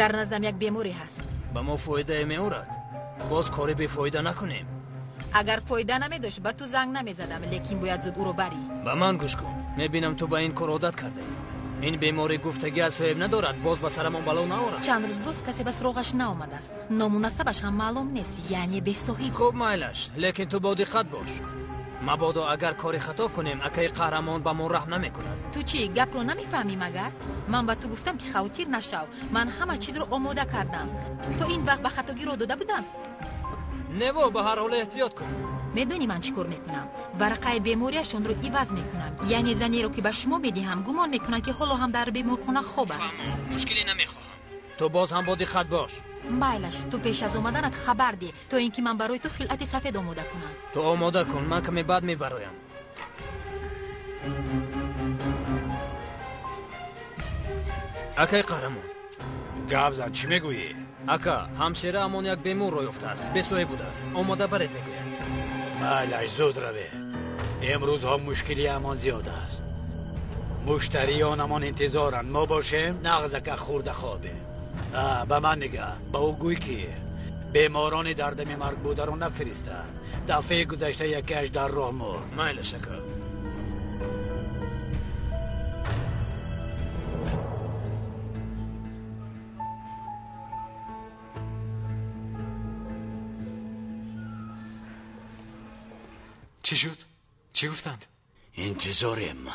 در نظرم یک بیماری هست. به ما فایده می‌آورد. باز کاری بی‌فایده نکنیم. اگر فایده نمی‌داشت به تو زنگ نمی‌زدم، لیکن باید زود او رو بری. به من گوش کن. می‌بینم تو به این کار عادت کرده. این بیماری گفتگی از صاحب ندارد. باز به سرمان بلا نآورد. چند روز باز کسی به سراغش نآمده است. نامناسبش هم معلوم نیست، یعنی بی‌صاحب. خوب میلش، لیکن تو با دقت باش. مبادا اگر کاری خطا کنیم اکی قهرمان به ما رحم نمی‌کند. تو چی گپ رو نمی‌فهمی مگر؟ من به تو گفتم که خاطر نشو. من همه چیز رو آماده کردم. تو این وقت به خطاگی رو داده بودم. نبا به هر حال احتیاط کن. میدونی من چیکار میکنم؟ ورقه بیماریشون رو عوض میکنم. یعنی زنی رو که به شما میدهم گمان میکنن که حالا هم در بیمارخانه خوب است. مشکلی نمیخواهم. تو باز هم با دقت باش. بایلش تو پیش از اومدنت خبر دی تو اینکه من برای تو خلعت سفید آماده کنم. تو آماده کن، من کمی بعد میبرایم. اکی قهرمان گپ زن، چی میگویی؟ اکا همشیره همون یک بیمار رو یافته است. بسوی بوده است. آماده برات میگویم. بله زود روی. امروز هم مشکلی همان زیاد است. مشتریان همان انتظارن ما باشیم نغزه که خورده خوابه. به من نگه با او گوی که بیماران دردم مرگ بوده رو نفرسته. دفعه گذشته یکیش در راه مرد. مایل شکر. چی شد؟ چی گفتند؟ انتظاریم.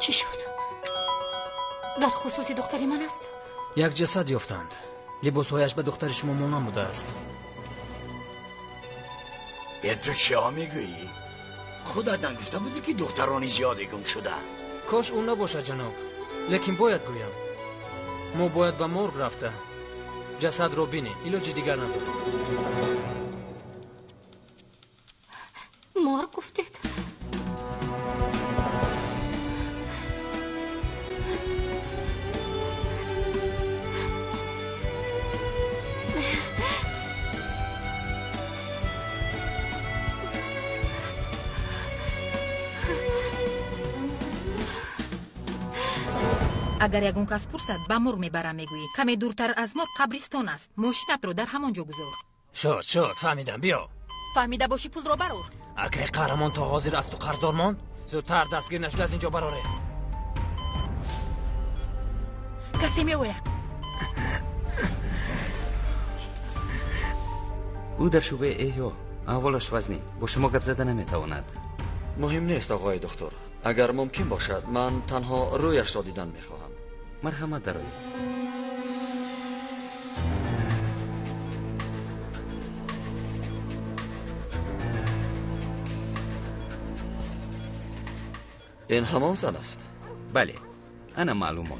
چی شد؟ در خصوص دختری من است؟ یک جسد یافتند. لباسهایش به دختر شما مانند بوده است. تو چیا میگویی؟ خودت نگفته بودی که دخترانی زیادی گم شده؟ کاش اون نباشه جناب، لیکن باید گویم ما باید به مرگ رفته جسد رو بینیم. علاج دیگر نداریم. مرگ گفتید؟ اگر یگون کس پرسد به مرغ میبرم میگویی کمی دورتر از مرغ قبرستان است. ماشینت رو در همانجا گذار. شد فهمیدم. بیا فهمیده باشی پول رو برار. اگه قهرمان تا حاضر است و قرضدار ماند زودتر دستگیر نشده از اینجا براره. کسی میوید. او در شعبه احیا احوالش وزنی با شما گپ زدن نمیتواند. مهم نیست آقای دکتر. اگر ممکن باشد من تنها رویش را دیدن میخواهم. مرحمت دارید. این همان زن است؟ بله انا معلومات.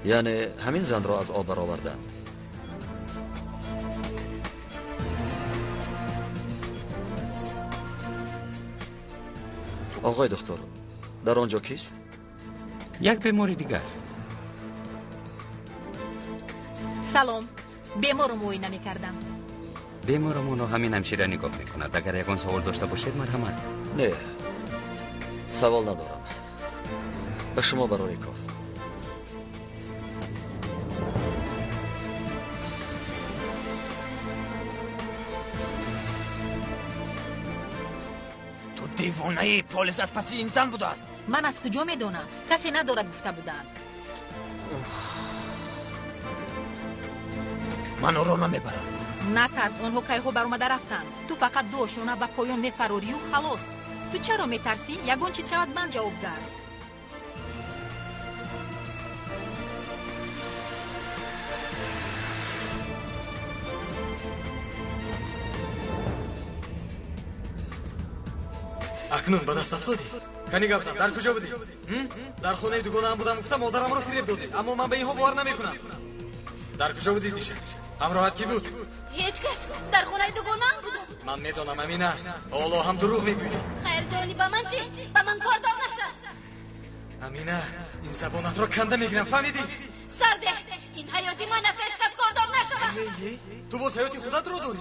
یعنی همین زن را از آب برآوردند. آقای دکتر در آنجا کیست؟ یک بیماری دیگر. سلام. بیمار رو معاینه میکردم. بیمارمون رو همین همشیره نگاه میکند. اگر یکان سوال داشته باشید مرحمت. نه سوال ندارم. به شما برای کار. دیوانه پلیس از پس این زن بوده است. من از کجا میدونم؟ کسی ندارد گفته بودن. من او رو نمیبرم. نترس، اونها کایهو بر اومده رفتن. تو فقط دوشونه به پایان میفروری و خلاص. تو چرا میترسی؟ یگان چیز شود من جوابگر. اکنون به دست افتادی. کنی گفتم در کجا بودی؟ در خونه دوگانه‌ام بودم، گفتم مادرم رو فریب دادی، اما من به اینها باور نمیکنم. در کجا بودی دیشب؟ همراهت کی بود؟ هیچ کس. در خونه دوگانه‌ام بودم. من میدونم امینه، حالا هم دروغ میگویی. خیر دانی به من چی؟ به من کار دار نشد. امینه، این زبانت را کنده میگیرم، فهمیدی؟ سرده، این حیاتی من است، هیچ کس کار دار نشود. تو باز حیاتی خودت رو داری؟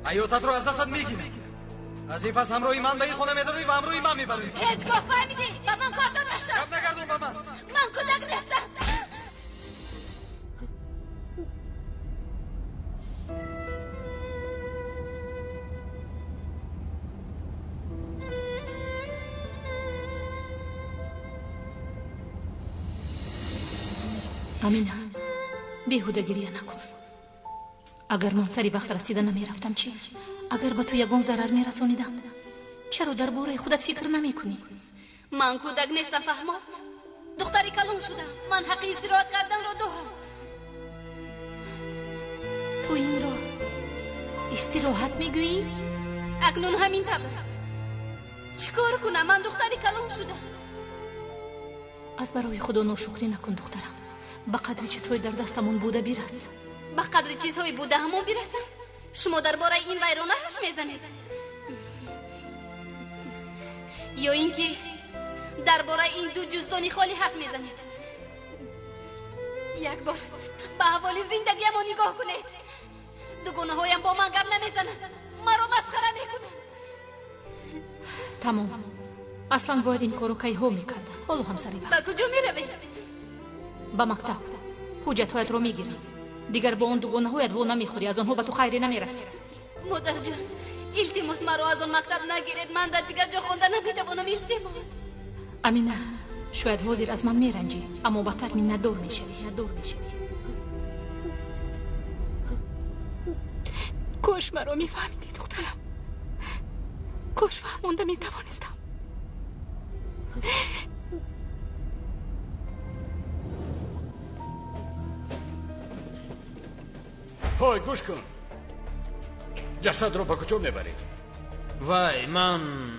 حیاتت رو از دستت میگیرم. از این پس همراهی من به این خونه میداری و همراهی من میبری. هیچگاه فهمیدی؟ به من کار دار نشد. کم نگردون به من. من کودک نیستم. امینه، بیهوده گریه نکن. اگر من سری وقت رسیده نمیرفتم چی؟ اگر به تو یگان ضرر میرسونیدم، چرا درباره خودت فکر نمیکنی؟ من کودک نیستم، فهمم. دختری کلون شدم. من حق استراحت کردن را دارم. تو این را استراحت میگویی؟ اکنون همین طبع است. چیکار کنم؟ من دختری کلون شدم. از برای خدا ناشکری نکن دخترم. به قدر چیزهای در دستمون بوده برس. به قدر چیزهای بوده همون برسم. شما درباره این ویرانه حرف میزنید یا اینکه درباره این دو جزدانی خالی حرف میزنید؟ یک بار به احوال زندگی‌ام نگاه کنید. دوگانه هایم با من گپ نمیزنند، مرا مسخره میکنند. تمام. اصلا باید این کارو کیها میکردم. حالا هم سری وقت. به کجا میروید؟ به مکتب. حجتهایت رو میگیرم. دیگر با اون دوگانه هایت وو نمیخوری، از آنها به تو خیری نمیرسه. مادر جان، التماس مرا از آن مکتب نگیرید. من در دیگر جا خواندن نمیتوانم. التماس. امینه، شاید حاضر از من میرنجی، اما بدتر من ندور میشوی. کاش مرا میفهمیدی دخترم. کاش فهمونده میتوانستم. های گوش کن. جسد رو به کجا میبری؟ وای، من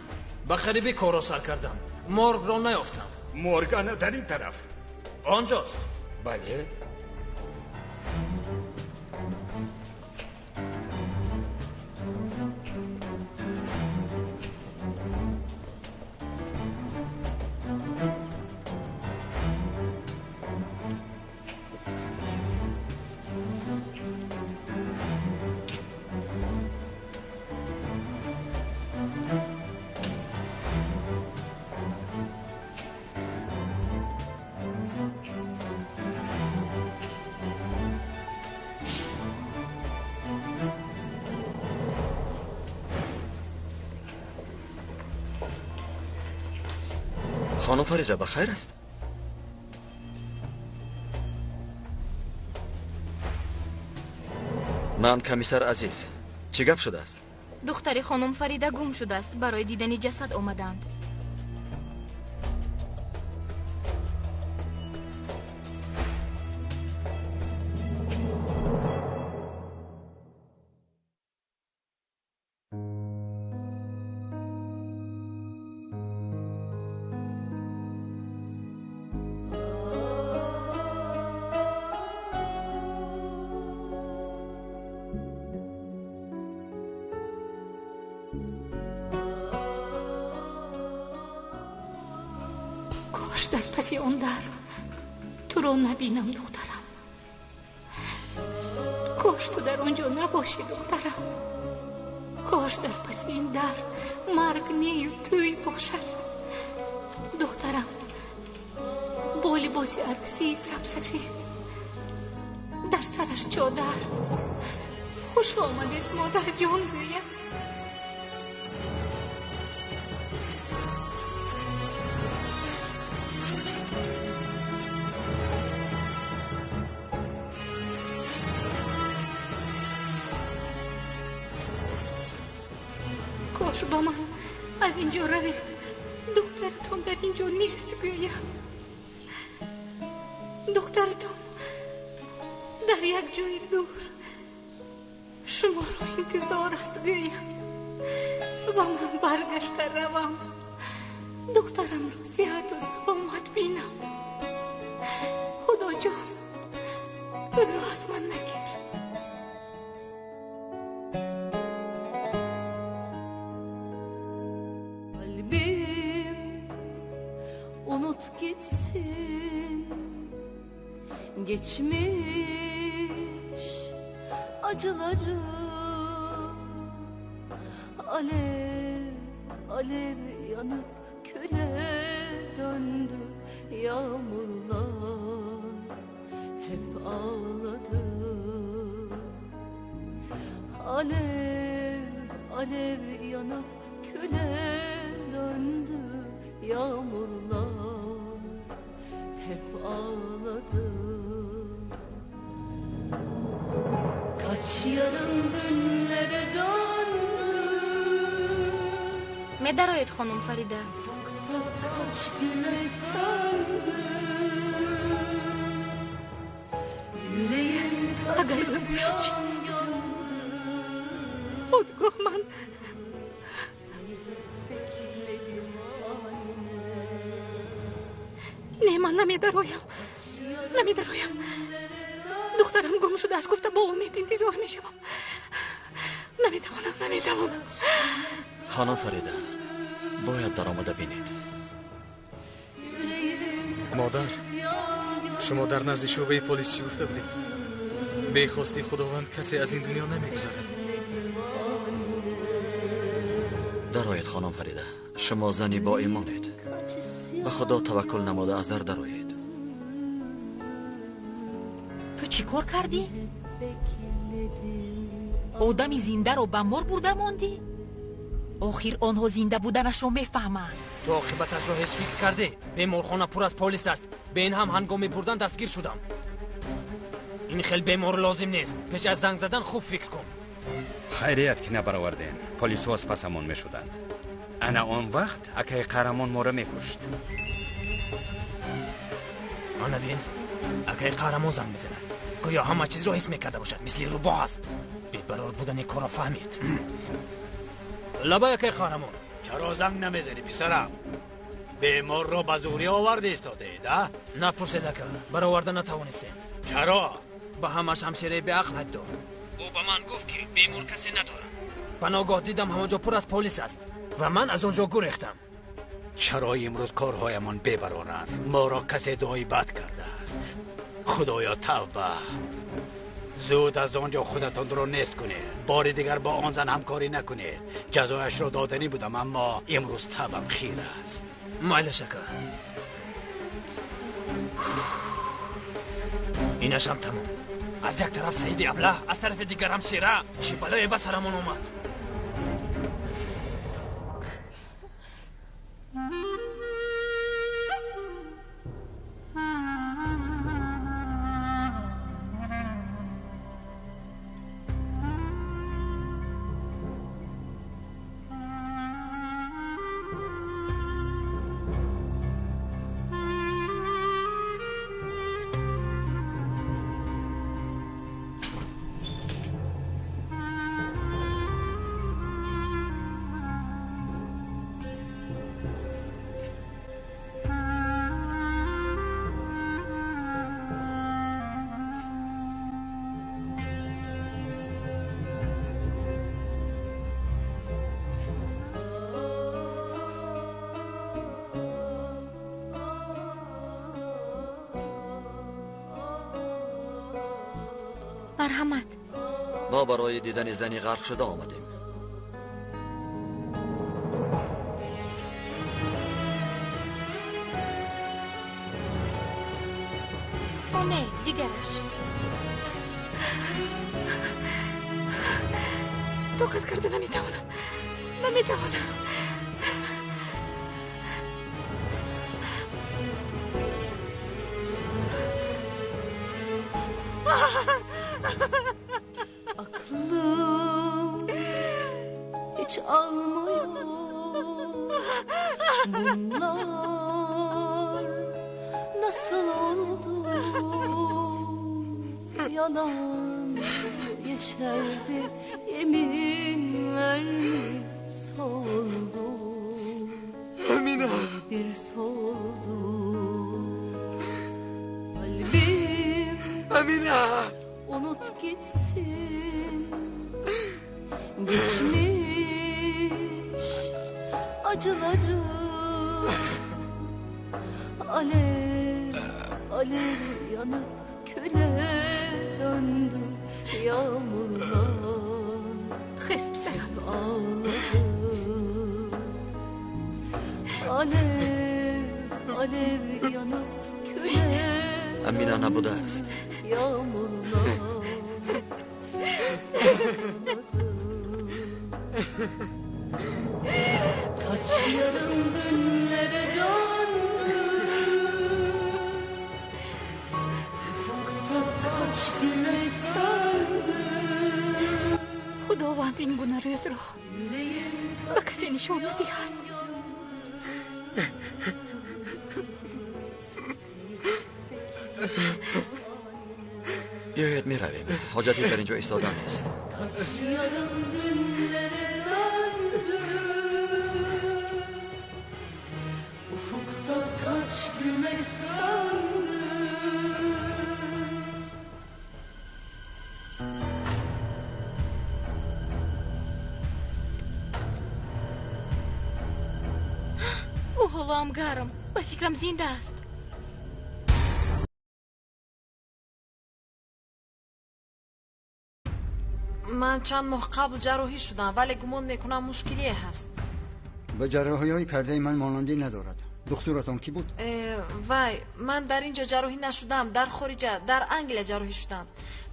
به خریبی کارو سر کردم. مرگ را نیافتم. مورگانه در این طرف. آنجاست. بله. خانم فریده بخیر است؟ من کمیسر عزیز. چی گپ شده است؟ دختر خانم فریده گم شده است. برای دیدن جسد آمدند. در پس اون در تو رو نبینم دخترم. کاش تو در اونجا نباشی دخترم. کاش در پس این در مرگ نیو توی باشد دخترم. با لباس عروسی سبسفید، در سرش چادر. خوش آمدید مادر جان گویم. کاش با من از اینجا روید. دخترتون در اینجا نیست گویم. دخترتون در یک جای دور شما را انتظار است گویم. و من برگشته روم دخترم رو صحت و سلامت بینم. خدا جان دل رو از من نگیر. Unut gitsin geçmiş acıları, alev alev yanıp küle döndü yağmurlar, hep ağladı. Alev alev yanıp küle döndü yağmurlar, hep ağladı. Kaç yarın dünlere döndü. مدرایت خانم فریده. Kaç güneş söndü. Yüreğim اگر بموشد خودگاه من نه، من نمیدرایم. دخترم گم شده است. گفته با امید انتظار میشم. نمیتوانم. خانم فریده باید در آمده بینید. مادر، شما در نزد شعبه پلیس چی گفته بودید؟ به خواستی خداوند کسی از این دنیا نمیگذرد. درآیید خانم فریده، شما زنی با ایمانید. به خدا توکل نموده از در درآیید. تو چی کار کردی؟ آدمی زنده رو به مر برده ماندی؟ آخر آنها زنده بودنش رو میفهمند. تو عاقبتش رو حس فکر کرده؟ بیمارخانه پر از پلیس است. به این هم هنگام بردن دستگیر شدم. این خیلی بیمار لازم نیست. پیش از زنگ زدن خوب فکر کن. خیریت که نبرآوردین. پلیس ها از پسمون میشدند. انا آن وقت اکای قهرمان ما را میکشت. آنها بین اکای قهرمان زنگ میزنه. گویا همه چیز رو حس میکرده باشد. مثل روباه است. بی‌قرار بودن این کار را فهمید. لبا اکای قهرمان. چرا زنگ نمیزنی پسرم؟ بیمار رو به زوری آورده ایستاده ده؟ نپرسید اکا. برآورده نتوانستیم. چرا؟ با همش همشیره به عقل حد دار. او به من گفت که بیمار کسی ندارد. پناهگاه دیدم همه جا پر از پلیس است و من از اونجا گریختم. چرا امروز کارهایمان ببرانند؟ ما را کسی دعای بد کرده است. خدایا توبه. زود از آنجا خودتان رو نیست کنید. بار دیگر با آن زن همکاری نکنید. جزایش را دادنی بودم اما امروز تبم خیر است. مایل شکر. اینش هم تمام. از یک طرف سعید ابله، از طرف دیگر هم شیره. چی بلای به سرمون اومد؟ مرحمت. ما برای دیدن زنی غرق شده آمدیم. نه دیگرش. طاقت کرده نمیتوانم. Aklım hiç almıyor bunlar nasıl oldu? Yalan yeşerdi yeminler oldum. Amina. Bir soldum. Kalbim Amina. unut gitsin. Geçmiş acılarım. Alev alev yanıp küle döndü yağmurlar. خسب سلام Ağladım. Alev alev yanıp küle Amina nabuda است. yağmurlar. Kaç yarım dünlere döndü. Ufukta kaç güneş söndü. خداوند این گونه روز را Yüreğim به کسی نشان ندهد. بیایید میرویم. حاجتی در اینجا ایستادن نیست. kaç yarım dünlere döndü. Ufukta kaç güneş söndü. او حالم گرم به فکرم زنده است. من چند ماه قبل جراحی شدم ولی گمان میکنم مشکلی هست. به جراحی های کرده من مانندی ندارد. دکترتان کی بود؟ وای من در اینجا جراحی نشدم، در خارج در انگلیس جراحی شدم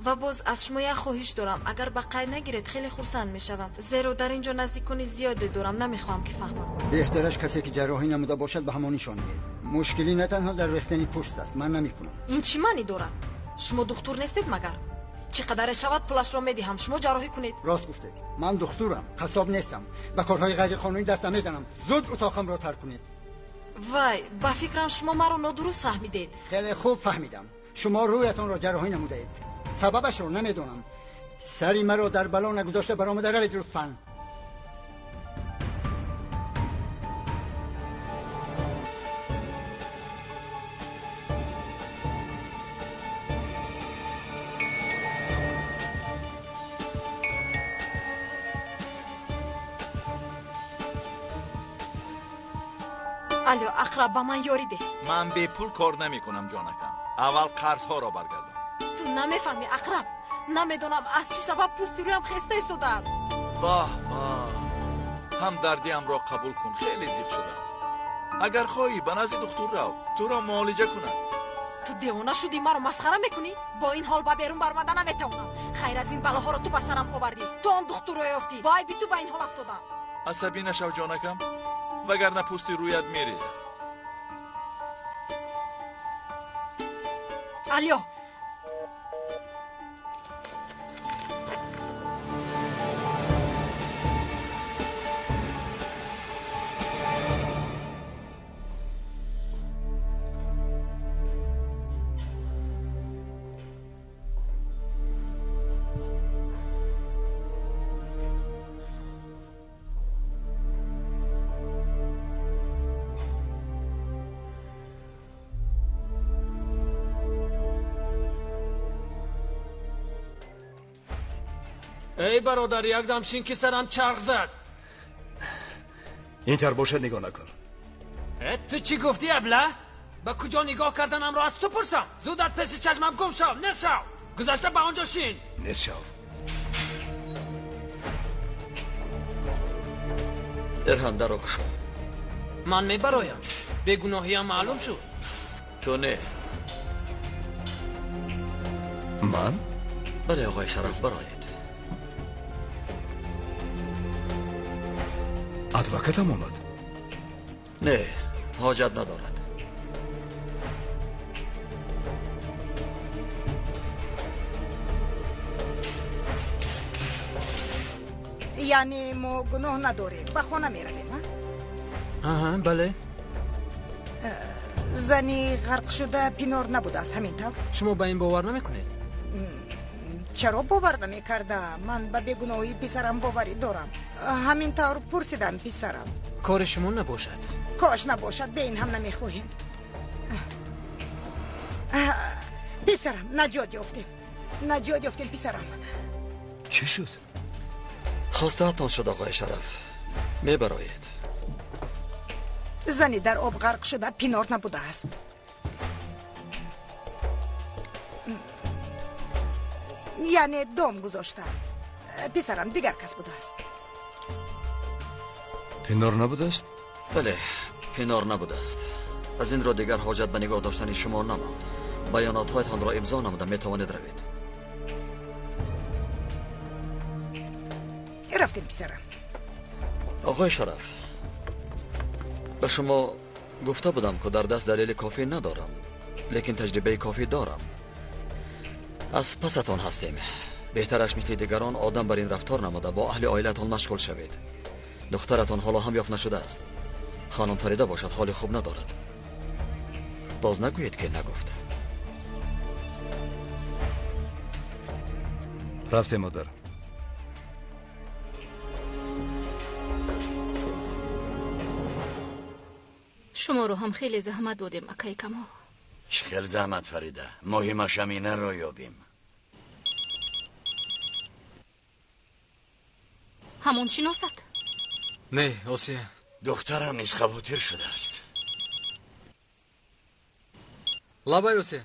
و باز از شما یک خواهش دارم، اگر به قید نگیرید خیلی خرسند میشوم، زیرا در اینجا نزدیکان زیادی دارم، نمیخوام که فهمم. بهترش کسی که جراحی نموده باشد به همان نشان دهید. مشکلی نه تنها در ریختن پوست است، من نمیکنم. این چی معنی دارد؟ شما دکتر نیستید مگر؟ چقدر شود پولش را میدهم شما جراحی کنید. راست گفتید، من دکترم، قصاب نیستم، به کارهای غیر قانونی دست نمیزنم. زود اتاقم را ترک کنید. وای با فکرم شما مرا نادرست فهمیدید. خیلی خوب فهمیدم. شما رویتان را جراحی نموده اید. سببش را نمیدونم. سری مرا در بلا نگذاشته برآمده روید لطفاً. الو اقرب با من یاری ده. من به پول کار نمی کنم جانکم. اول قرض ها را برگردم. تو نمیفهمی اقرب. نمیدونم از چی سبب پوستی رویم خسته ایستاده است. واه هم دردیم را قبول کن، خیلی زیق شدم. اگر خواهی به نزد دکتر رو تو را معالجه کنم. تو دیوانه شدی مرا مسخره میکنی؟ با این حال با بیرون برآمدن نمیتونم. خیر از این بلاها را تو به سرم آوردی. تو آن دکتر رو یافتی. وای بی تو به این حال افتادم. عصبی نشو جانکم، وگرنه پوستی رویت میریزه. الو ای برادر یک دم شین که سرم چرخ زد. اینطور باشد نگاه نکن. تو چی گفتی ابله؟ به کجا نگاه کردنم را از تو پرسم؟ زود از پس چشمم گم شو، نشو. گذشته به آنجا شین. نشو. ارهان در کشو. من میبرایم. بیگناهیم معلوم شد. تو نه. من؟ بله آقای شرف براید. ادوکتم آمد. نه حاجت ندارد. یعنی ما گناه نداریم، به خانه میرویم؟ آها بله. زنی غرق شده پینار نبوده است همین طور؟ شما به این باور نمیکنید؟ چرا باور نمی‌کردم؟ من به بیگناهی پسرم باوری دارم. همین طور پرسیدم پسرم. کار شما نباشد. کاش نباشد، به این هم نمیخواهیم. پسرم نجات یافتیم پسرم. چی شد؟ خواسته‌تان شد آقای شرف. میبرایید. زنی در آب غرق شده پینار نبوده است. یعنی دام گذاشته. پسرم دیگر کس بوده است. پینار نبوده است؟ بله، پینار نبوده است. از این را دیگر حاجت به نگاه داشتن شما نماند. بیانات‌هایتان را امضا نموده میتوانید روید. رفتیم پسرم. آقای شرف، به شما گفته بودم که در دست دلیل کافی ندارم، لیکن تجربه کافی دارم. از پستان هستیم. بهترش مثل دیگران آدم بر این رفتار نموده با اهل عائلتان مشغول شوید. دخترتان حالا هم یافت نشده است. خانم فریده باشد حال خوب ندارد. باز نگویید که نگفت. رفته مادر. شما رو هم خیلی زحمت دادیم اکای کمال. خیلی زحمت فریده. مهمش همینه رو یابیم. همون شناست؟ نه آسیه. دخترم نیز خواطر شده است. لابای آسیه.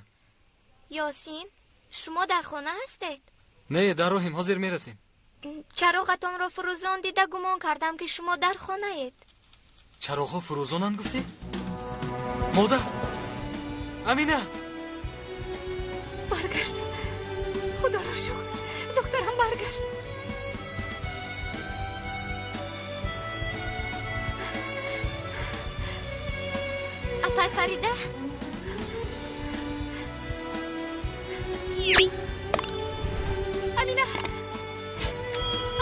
یاسین شما در خانه هستید؟ نه در راهیم، حاضر میرسیم. چراغتان را فروزان دیده گمان کردم که شما در خانه اید. چراغ فروزانن گفتی؟ مادر امینه برگشت. خدا را شکر دخترم برگشت. اپای فریده امینه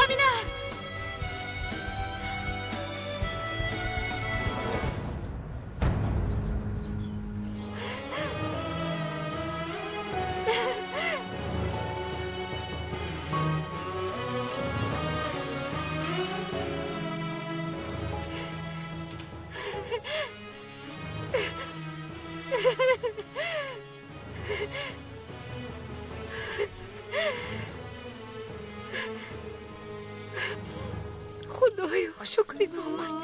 امینه خدایا شکری نامد.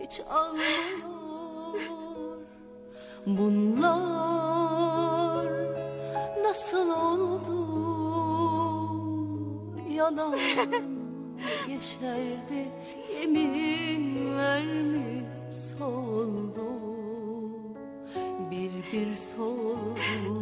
Hiç ağlıyor bunlar nasıl oldu, yalan yeşerdi, yeminler mi soldu, bir soldu.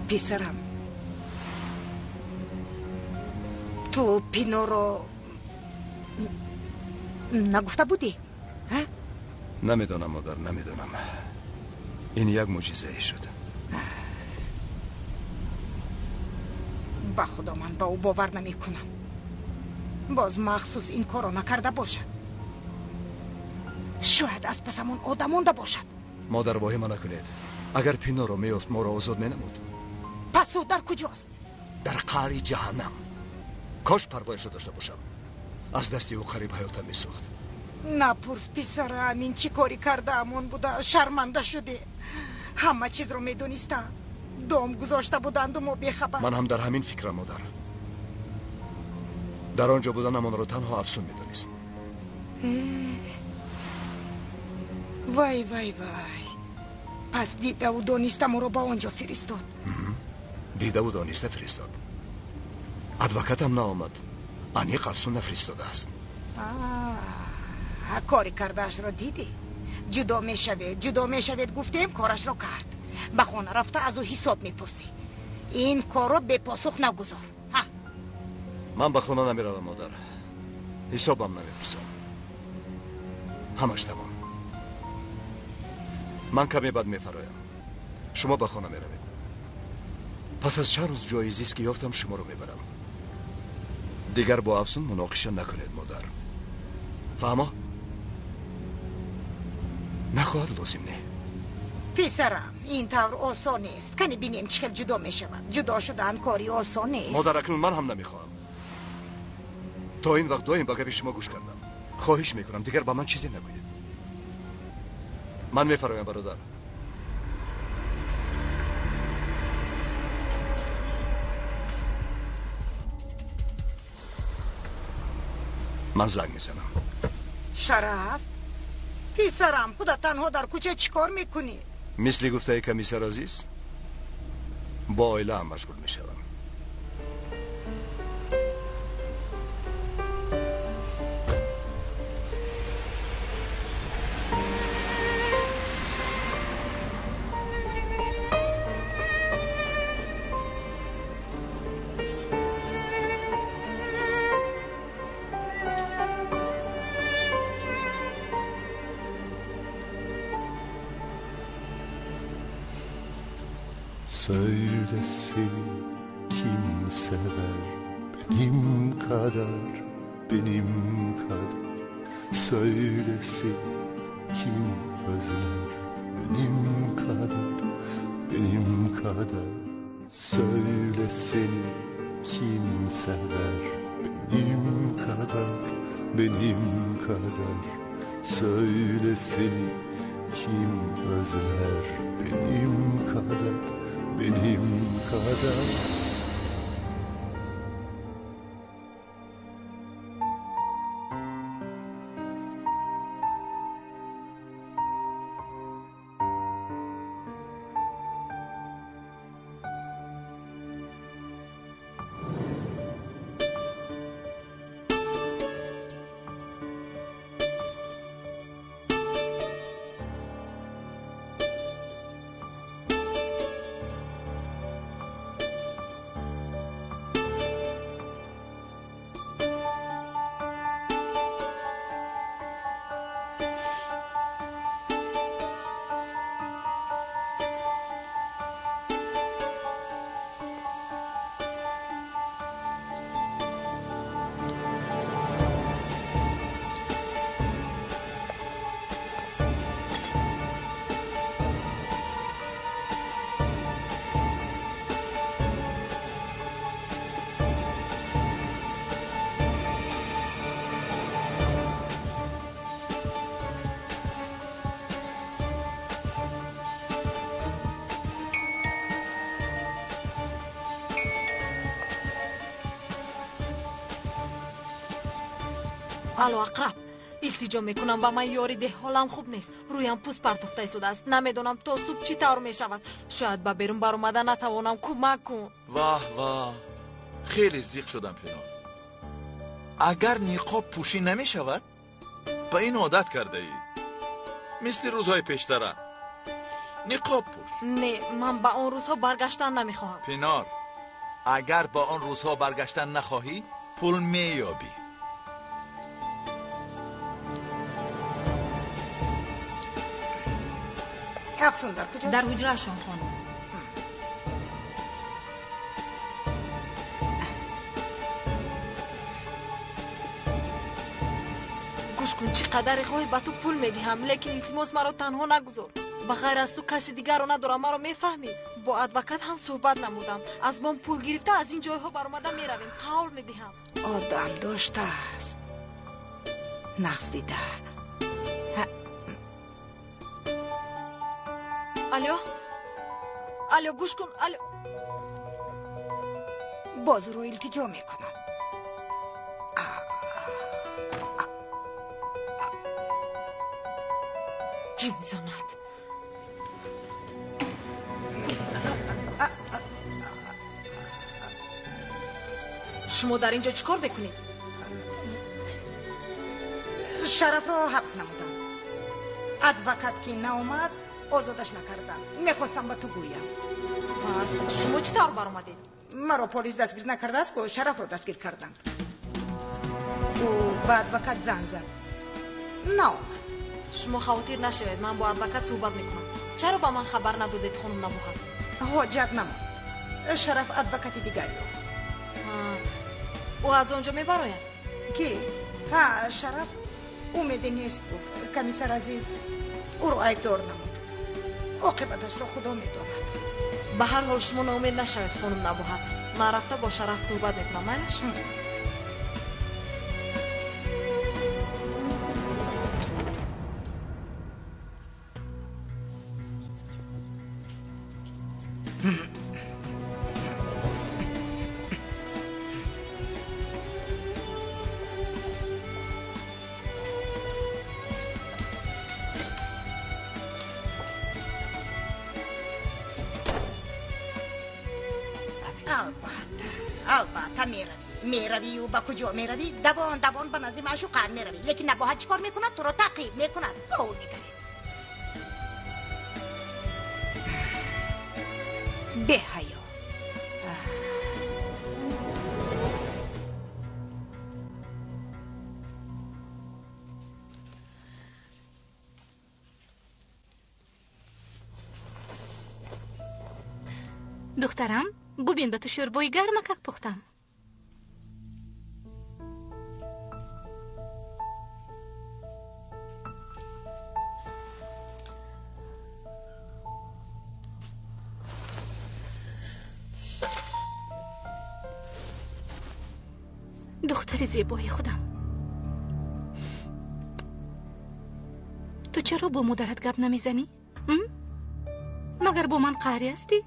پسرم تو پینو رو نگفته بودی؟ نمیدونم مادر، نمیدونم. این یک معجزه ای شد. به خدا من به او باور نمی کنم. باز مخصوص این کارو نکرده باشد. شاید از پسمون آدم مونده باشد. مادر واهی من نکنید. اگر پینو رو میافت ما رو آزاد می نمود. پس او در کجاست؟ در قعر جهنم. کاش پروایش رو داشته باشم. از دستی او قریب حیاتم میسوخت. نپرس پسرم، این چی کاری کرده امون بوده. شرمنده شده. همه چیز رو میدونسته. دام گذاشته بودند و ما بیخبر. من هم در همین فکرم مادر. در آنجا بودن امان رو تنها افسون میدونست. وای وای وای. پس دیده و دانسته ما رو با آنجا فرستاد. دیده و دانسته فرستاد. ادوکت هم نآمد. انیق افسون نفرستاده است. کاری کردهش را دیدی؟ جدا میشوید گفتیم کارش را کرد. به خانه رفته از او حساب میپرسی. این کار را به پاسخ نگذار. من به خانه نمیروم مادر. حسابم نمیپرسم. همش تمام. من کمی بد میفرایم. شما به خانه میروید. پس از چند روز جایزی است که یافتم شما رو میبرم. دیگر با افسون مناقشه نکنید مادر. فهمه؟ نخواهد لازم نه. پسرم این طور آسان نیست. کنی بینیم چه جدا میشود. جدا شدن کاری آسان نیست. مادر اکنون من هم نمیخواهم. تا این وقت دائم به گپ شما گوش کردم. خواهش میکنم دیگر با من چیزی نگویید. من میفرایم برادر. من زنگ میزنم. شرف پسرم خودت تنها در کوچه چیکار میکنی؟ مثل گفته کمیسر عزیز با عائله هم مشغول میشوم. Söylesin kim sever benim kadar Söylesin kim özler benim kadar Söylesin kim sever benim kadar Söylesin kim özler benim kadar الو اقرب التجا میکنم با من یاری ده حالم خوب نیست رویم پوست پرتفته شده است نمیدونم تا صبح چی طور میشود شاید با بیرون بر اومدن نتوانم کمک کن واه خیلی زیق شدم پنهان اگر نقاب پوشی نمیشود به این عادت کرده ای مثل روزهای پیشتره نقاب پوش نه من با اون روزها برگشتن نمیخواهم پنهان اگر با آن روزها برگشتن نخواهی پول مییابی افسون در کجا؟ در حجره شان خانم گوش کن چقدر خواهی با تو پول میدهم لیکن التماس مرا تنها نگذار بغیر از تو کسی دیگر رو ندارم مرا میفهمی با ادوکات هم صحبت نمودم از من پول گرفته از این جایها بر اومدم میرویم قول میدهم آدم داشته است نقص دیده الو گوش کن الو باز رو التجا میکنم جنزانت شما در اینجا چیکار بکنید شرف را حبس نمودند. ادوکات که ناومد آزادش نکردند. میخواستم به تو گویم. پس شما چطور برآمدید؟ مرا پلیس دستگیر نکرده است که شرف را دستگیر کردند. او به ادوکات زنگ زد. ناومد. شما خاطر نشوید، من با ادوکات صحبت میکنم. چرا با من خبر ندادید خانم نبوهد؟ حاجت نمود. شرف ادوکات دیگری یافت. او از اونجا میبراید؟ کی؟ ها شرف امیدی نیست بود. کمیسر عزیز او رو عیبدار نمود. عاقبتش را خدا میداند. به هر حال شما ناامید نشوید خانم نبوهد. من رفته با شرف صحبت میکنم. مایلش؟ البته میروی و با کجا میروی؟ دوان به نزد معشوقه میروی، لیکن نباید چیکار میکند؟ تو را تعقیب میکند. اون میگره به حیا. دخترم ببین به تو شوربای گرم که پختم. دختر زیبای خودم، تو چرا با مادرت گپ نمیزنی؟ مگر با من قهری هستی؟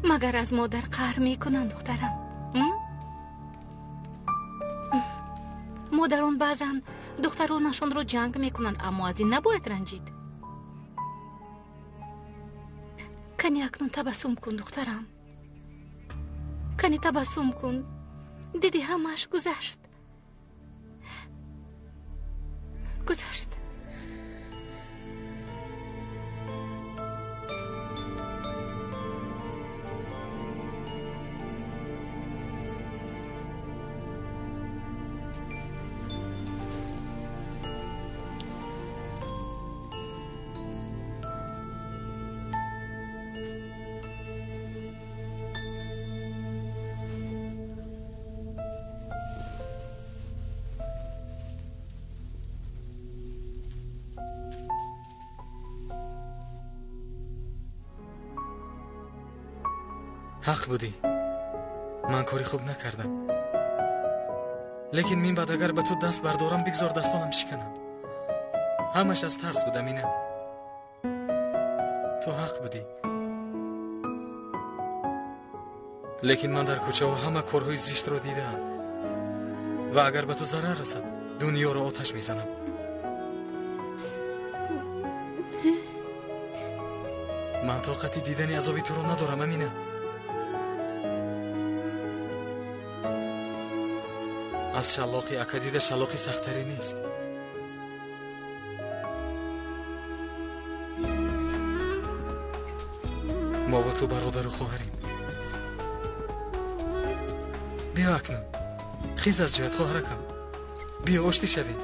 مگر از مادر قهر میکنن دخترم؟ مادران بعضن دخترانشان رو جنگ میکنن، اما از این نباید رنجید. کنی اکنون تبسم کن دخترم، کنی تبسم کن. دیدی همش گذشت. حق بودی. من کاری خوب نکردم. لیکن من بعد اگر به تو دست بردارم بگذار دستانم شکنم. همش از ترس بودم. اینه تو حق بودی. لیکن من در کوچه ها همه کارهای زشت رو دیدم و اگر به تو ضرر رسد دنیا رو آتش میزنم. من طاقتی دیدن عذابی تو رو ندارم. امینه از شلاقی اکدیده شلاقی سختری نیست. ما و تو برادر و خواهریم. بیا اکنون خیز از جایت خواهرکم. بیا آشتی شویم.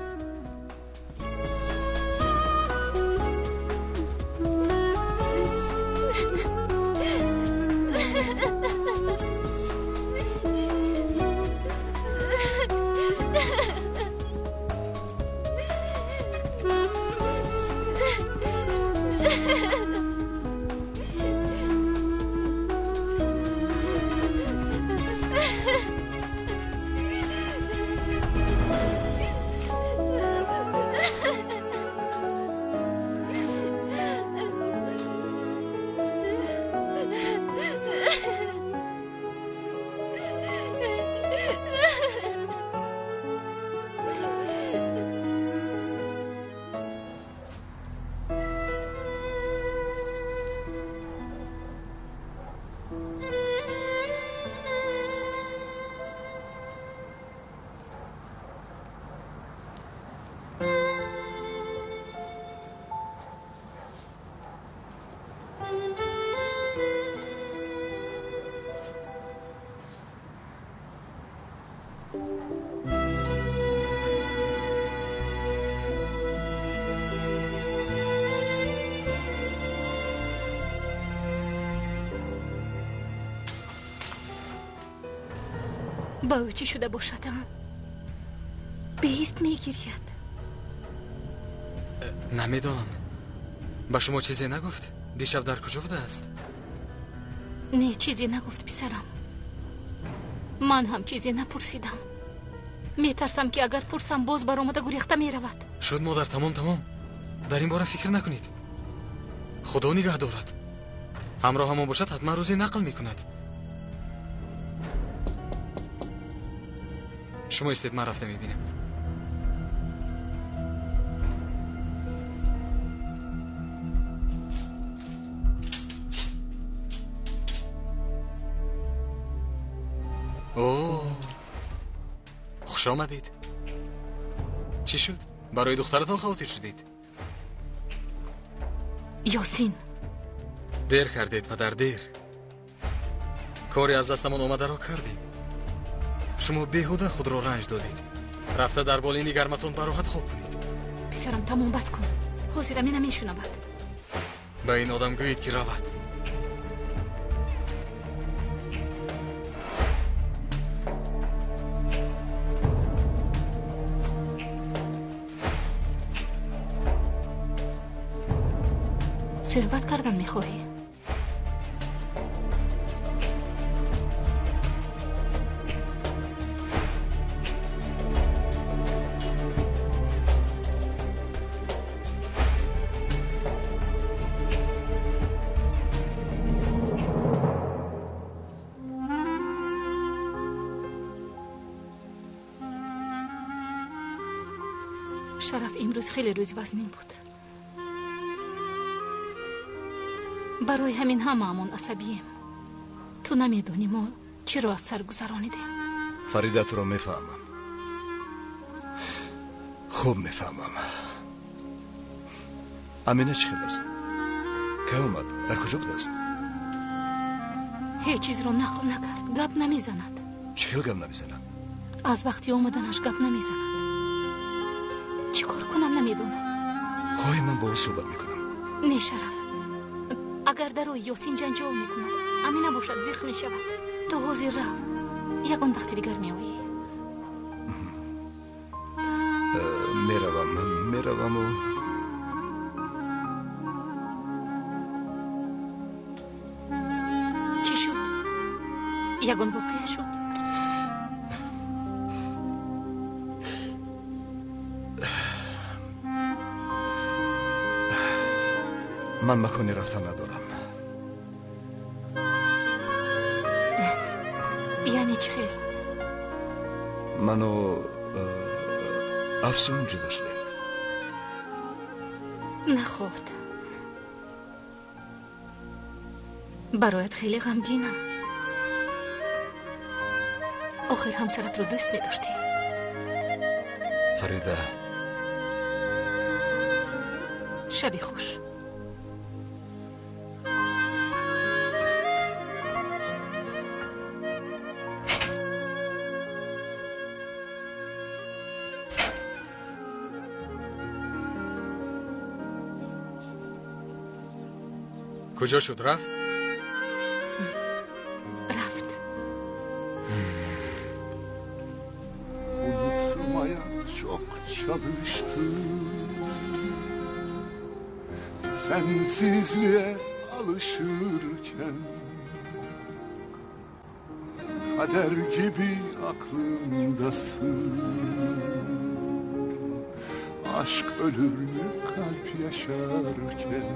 با او چی شده باشدم؟ بیست میگیرید. نمیدانم. با شما چیزی نگفت؟ دیشب در کجا بوده است؟ نه چیزی نگفت پسرم. من هم چیزی نپرسیدم. میترسم که اگر پرسم باز برآمده گریخته میرود. شد مادر، تمام. در این باره فکر نکنید. خدا نگه دارد. همراه همون باشد حتما روزی نقل میکند. شما استید، من رفته میبینم. اوه، خوش آمدید. چی شد؟ برای دخترتان خاطر شدید؟ یاسین، دیر کردید پدر، دیر. کاری از دستمان آمده را کردید. شما بیهوده خود را رنج دادید. رفته در بالینی گرمتون براحت خواب کنید. پسرم تمام بد کن. حاضرم نمیشنود. به این آدم گویید که رود. صحبت کردن میخواهی؟ شرف امروز خیلی روز وزنین بود. برای همین هممون عصبییم. تو نمیدونی ما چرا از سر گذرانیدیم. فریده تو رو میفهمم. خوب میفهمم. امینه چی خیلی است؟ که اومد؟ در کجا بوده است؟ هیچ چیز رو نقل نکرد. گپ نمیزند. چی خیلی گپ نمیزند؟ از وقتی اومدنش گپ نمیزند. چی کار کنم نمیدونم. خواهی من با او صحبت میکنم. نه شرف، اگر در روی یاسین جنجال میکند امینه باشد زخم میشود. تو حاضر رفت. یکان وقتی دیگر میایی. میروم و چی شد؟ یکان واقعه شد؟ من مکانی رفتن ندارم. یعنی چی خیلی؟ منو افسون جدا شدیم. نخواد. برایت خیلی غمگینم. آخر همسرت رو دوست می‌داشتی. فریده، شبی خوش. کجا şud رفت؟ رفت. Unutmaya çok çalıştım. Sensizliğe alışırken kader gibi aklımdasın. Aşk ölür mü kalp yaşarken?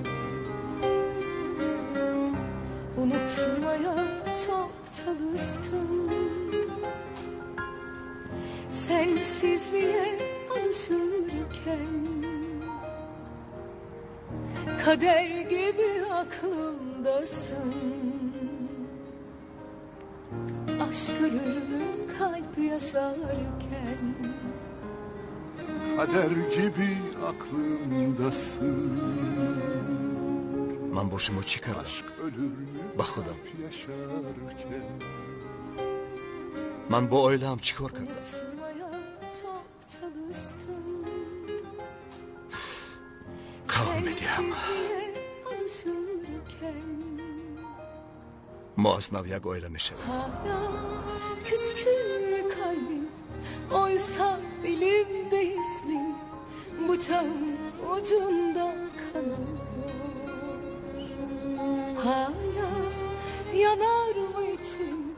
Unutmaya çok çalıştım. Sensizliğe alışırken kader gibi aklımdasın. Aşk ölür mü kalp yaşarken? Kader gibi aklımdasın. من با شما چی کردم؟ با خودم. من با oilem چیکار کردم؟ قول میدیم ما از نو یک oile میشویم. Küskün kalbim, oysa dilimde ismin, bıçağın ucunda kalıyor. Hala yanar mı için,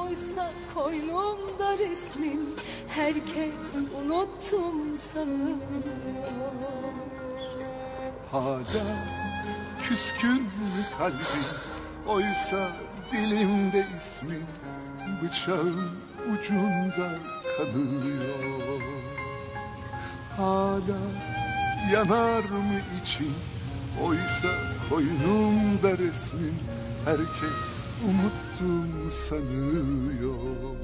oysa koynumda resmin, herkes unuttum sanıyor. Hala küskün kalbim, oysa dilimde ismin, bıçağın ucunda kalıyor. Hala yanar mı için, oysa koynumda resmin, herkes unuttum sanıyor.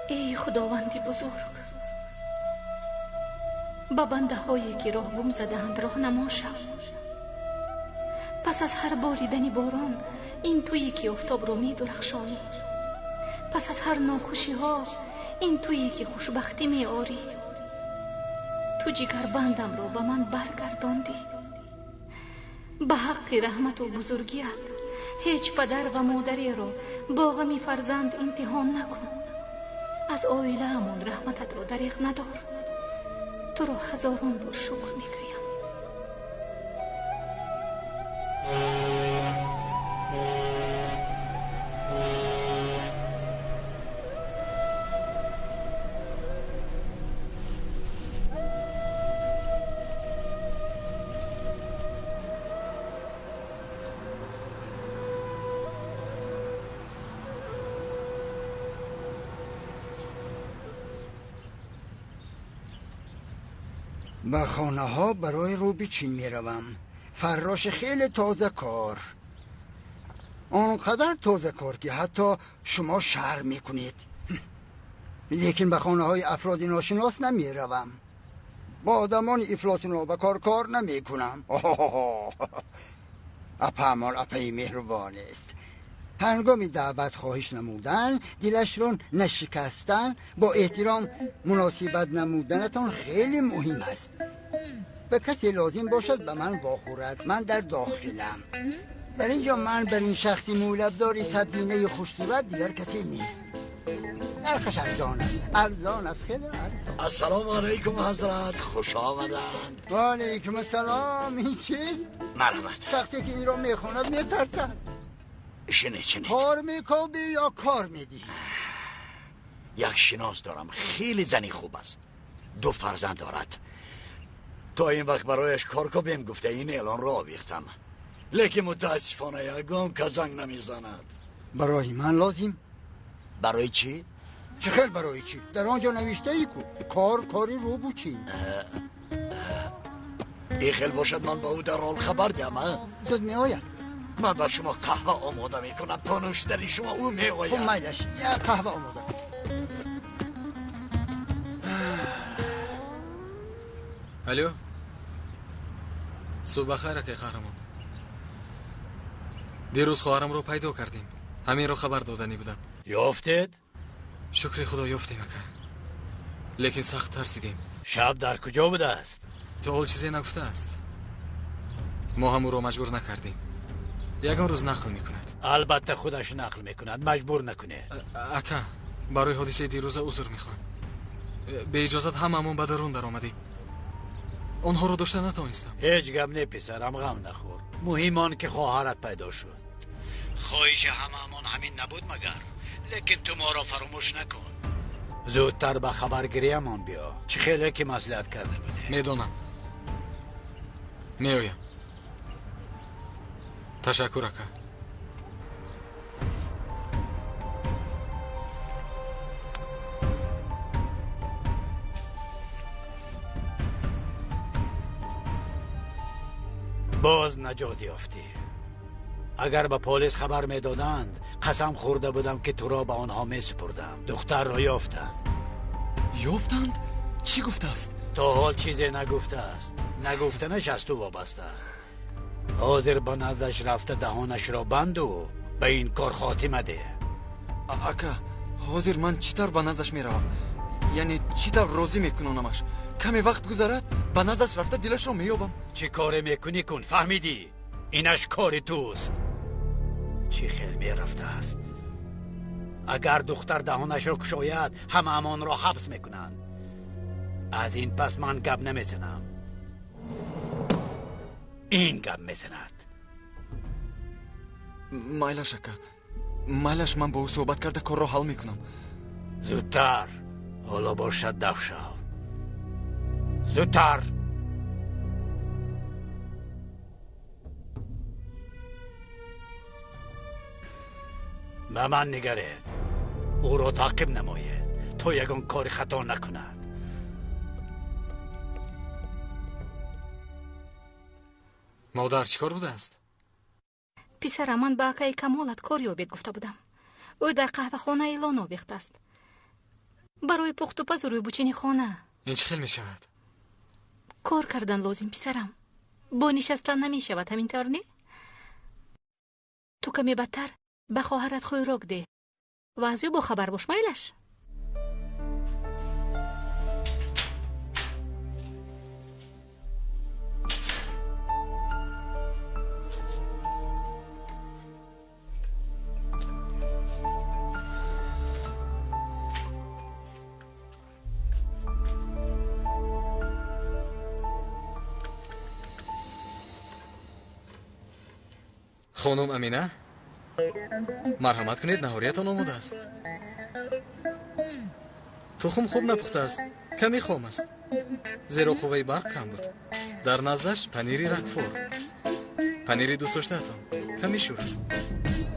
ای خداوندی بزرگ، با بنده هایی که راه گم زده‌اند راهنما شو. پس از هر باریدن باران این تویی که آفتاب را می درخشانی. پس از هر ناخوشی ها این تویی که خوشبختی می آری. تو جگربندم را به من برگرداندی. به حق رحمت و بزرگیت هیچ پدر و مادری را با غم فرزند امتحان نکن. از آیله همون رحمتت را دریغ ندار. تو را هزاران بار شکر میگویم. به خانه ها برای روبیچین می روم. فراش خیلی تازه کار، آنقدر تازه کار که حتی شما شرم می کنید. لیکن به خانه های افراد ناشناس نمی روم. با آدمان افلاس نابه کار نمی کنم. اپامان اپای مهربان است. هنگامی دعوت خواهش نمودن، دلش رو نشکستن، با احترام مناسبت نمودنتان خیلی مهم است. به کسی لازم باشد به من واخورد. من در داخلم. در اینجا من بر این شخصی مولبداری سبزینه خوش‌صورت دیگر کسی نیست. نرخش ارزان است خیلی ارزان. السلام علیکم حضرت، خوش آمدند. و علیکم السلام. این چی؟ مرحمت. شخصی که این را میخواند میترسد. شنید کار میکوبی یا کار میدی؟ یک شناس دارم، خیلی زنی خوب است، 2 فرزند دارد. تا این وقت برایش کار کوبیم گفته این اعلان را آویختم، لیکن متاسفانه یگام که زنگ نمیزند. برای من لازم؟ برای چی؟ چه خیلی برای چی؟ در آنجا نوشته ای کو کاری رو بوچی. این خیلی باشد من با او در حال خبر دیم. زود می آید. من بر شما قهوه آماده می کنم، تا نوشیدنی شما او می آید. خب میلش یک قهوه آماده. الو، صبح بخیر که قهرمان. دیروز خواهرم رو پیدا کردیم، همین رو خبر دادنی بودم. یافتید؟ شکر خدا یافتیم اکا، لیکن سخت ترسیدیم. شب در کجا بوده است؟ تا حال چیزی نگفته است. ما هم او رو مجبور نکردیم، یکم روز نقل میکند. البته خودش نقل میکند، مجبور نکنه. اکا برای حادثه دیروز عذر میخوام. به اجازت هممون به درون در آمدیم، آنها رو داشته نتونستم. هیچ گم نه پسرم، غم نخور. مهم آن که خواهرت پیدا شد. خواهش هممون همین نبود مگر؟ لیکن تو ما را فراموش نکن. زودتر به خبرگیریمان بیا. چه خیلی که مصلحت کرده بودی. میدونم. میایم. تشکر اکا. باز نجات یافتی. اگر به پلیس خبر میدادند قسم خورده بودم که تو را به آنها می سپردم. دختر را یافتند. یافتند؟ چی گفته است؟ تا حال چیزی نگفته است. نگفتنش از تو وابسته است. حاضر به نزدش رفته دهانش را بند و به این کار خاتمه ده. اکا حاضر من چطور به نزدش میروم؟ یعنی چطور راضی میکنونمش؟ کمی وقت گذرد به نزدش رفته دلش را مییابم. چی کاری میکنی کن. فهمیدی؟ اینش کار توست. چی خیل میرفته است. اگر دختر دهانش را کشاید همه امان را حبس میکنند. از این پس من گپ نمیزنم. این گپ میزند. مایلش اکا مایلش من با او صحبت کرده کار را حل میکنم. زودتر. حالا باشد دف شو. زودتر. به من نگرید. او را تعقیب نماید تا یگان کاری خطا نکند. مادر چیکار بوده است؟ پسرم من به اکای کمالت کار یابید گفته بودم. او در قهوه خانه اعلان آویخته است. برای پخت و پز روی بوچینی خانه. این چه خیل می شود؟ کار کردن لازم پسرم. با نشستن نمی شود همینطور نه؟ تو کمی بدتر به خواهرت خوراک ده و از او با خبر باش مایلش. خانم امینه مرحمت کنید نهاریتان آماده است. تخم خوب نپخته است. کمی خام است. زیرا قوه برق کم بود. در نزدش پنیری رکفور. پنیری دوست داشته‌تان کمی شور است.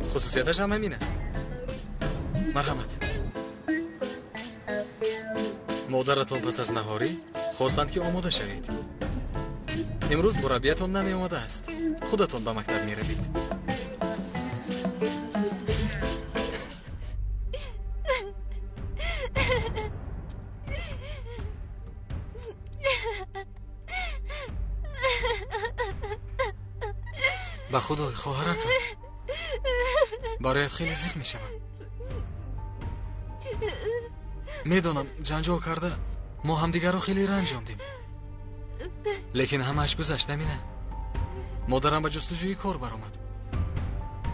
خصوصیتش هم همین است. مرحمت. مادرتان پس از نهاری خواستند که آماده شوید. امروز مربیتان نمی آمده است. خودتان به مکتب می روید. به خدای خواهرک برایت خیلی زیق می شوم. میدانم جنجال کرده ما همدیگر رو خیلی رنجاندیم، لیکن همه‌اش گذشت. نه مادرم به جستجوی کار برآمد.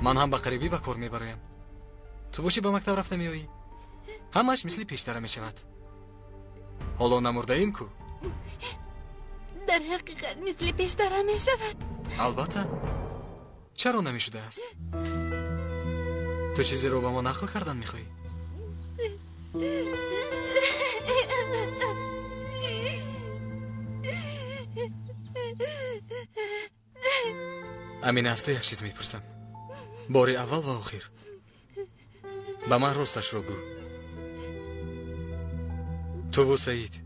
من هم به قریبی به کار میبرایم. تو باشی به مکتب رفته میایی. همه‌اش مثل پیشتر می شود. حالا نمرده ایم کو؟ در حقیقت مثل پیشتر می شود. البته. چرا نمی شده است؟ تو چیزی رو به ما نقل کردن میخوایی؟ امین از تو یک چیز میپرسم. باری اول و آخر به من راستش رو گو. تو و سعید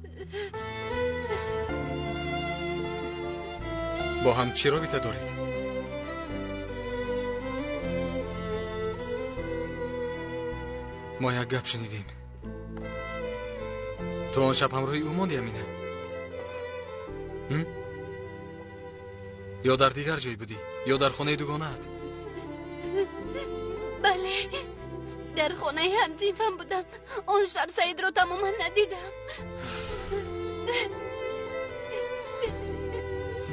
با هم چی رابطه دارید؟ ما یک گپ شنیدیم. تو آن شب همراهی او ماندی امینه؟ یا در دیگر جای بودی یا در خانه دوگانه‌ات؟ بله، در خانه همزیفم بودم. اون شب سعید رو تماما ندیدم.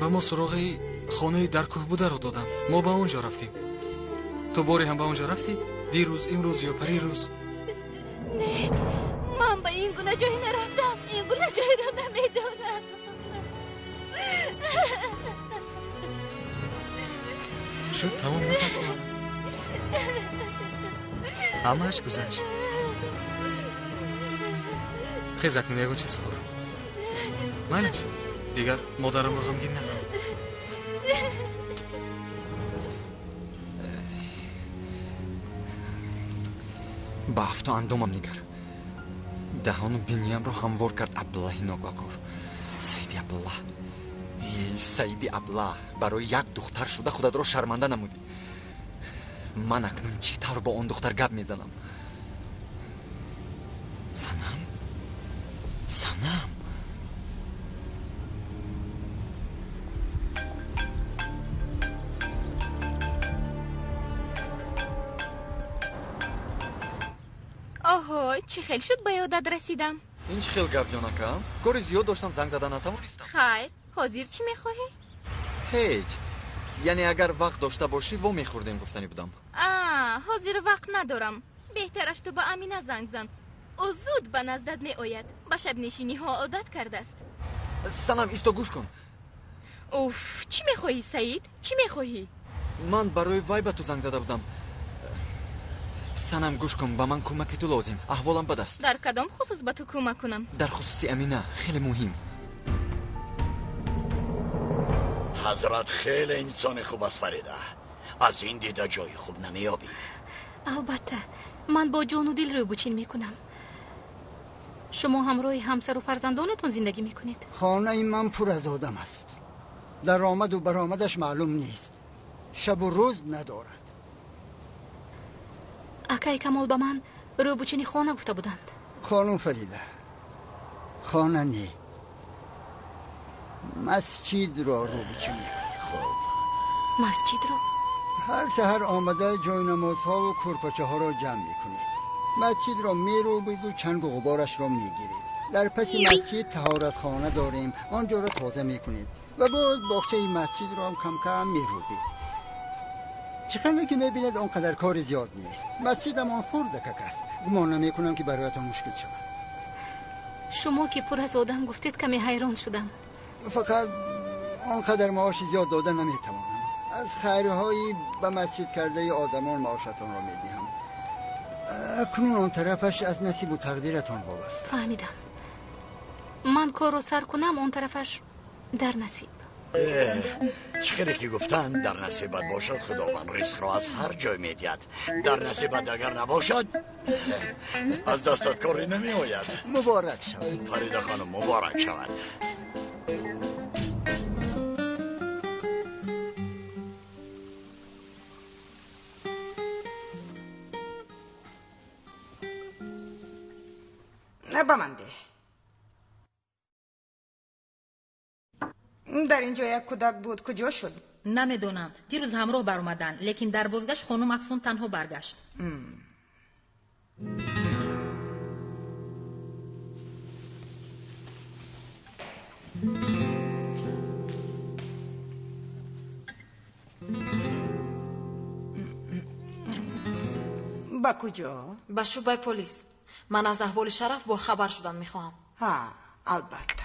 به ما سراغ خانه در کوه بوده رو دادم. ما به اونجا رفتیم. تو باری هم به اونجا رفتی؟ دیروز، امروز یا پریروز؟ نه، من به این گونه جایی نرفتم. این گونه جایی رو نمیدونم. شد تمام نفس آمد. همه‌اش گذشت. خیز اکنون یکون چه سخور مایلش دیگر مادرم رو غمگین نکن. با هفته اندامم نگر دهان و بینیم رو هموار کرد عبدالله ناگاکار. سیدی عبدالله، سیدی عبدالله، برای یک دختر شده خودت رو شرمنده نمودی. من اکنون چطور با اون دختر گپ میزنم؟ سنم آهای چی خیلی شد با یادت رسیدم. این چی خیلی گپ جانکم؟ کاری زیاد داشتم زنگ زدن نتوانستم. خیر حاضر چی میخواهی؟ هیچ، یعنی اگر وقت داشته باشی و میخوردیم گفتنی بودم. حاضر وقت ندارم. بهترش تو با امینه زنگ زن. او زود به نزدت می آید. به شب نشینی ها عادت کرده است. سنم ایستا گوش کن. اوف چی میخواهی سعید؟ چی میخواهی؟ من برای وای به تو زنگ زده بودم. سنم گوش کن، به من کمک تو لازم. احوالم بد است. در کدام خصوص به تو کمک کنم؟ در خصوص امینه، خیلی مهم. حضرت خیلی انسان خوب است فریده. از این دیده جای خوب نمیابی. البته من با جان و دل روبوچین میکنم. شما همراه همسر و فرزندانتون زندگی میکنید. خانه من پر از آدم است. در آمد و برآمدش معلوم نیست. شب و روز ندارد. اکای کمال به من روبوچینی خانه گفته بودند. خانم فریده، خانه نی، مسجد را روبوچین میکنی. خب مسجد را؟ هر سحر آمده جای نمازها و کرپاچه ها را جمع میکنید. مسجد را میروبید و چنگ و غبارش را میگیرید. در پس مسجد طهارت خانه داریم، آنجا را تازه میکنید و باز باغچه مسجد را هم کم کم میروبید. چقدر که میبینید آنقدر کار زیاد نیست. مسجد هم آن خردکک است. گمان نمیکنم که برایتان مشکل شود. شما که پر از آدم گفتید کمی حیران شدم. فقط آنقدر معاش زیاد دادن نمیتوانم. از خیرهایی به مسجد کرده آدمان معاشتان را میدهم. اکنون آن طرفش از نصیب و تقدیرتان وابسته. فهمیدم. من کار رو سر کنم، اون طرفش در نصیب. چخیری که گفتن در نصیبت باشد خداوند رزق را از هر جای میدهد. در نصیبت اگر نباشد از دستت کاری نمی آید. مبارک شود فریده خانم، مبارک شود. نه با من ده. در اینجا یک کودک بود، کجا شد؟ نمیدونم. دیروز همراه بر اومدن، لیکن در بازگشت خانم افسون تنها برگشت. با کجا؟ با شعبه پلیس. من از احوال شرف با خبر شدن میخواهم. البته.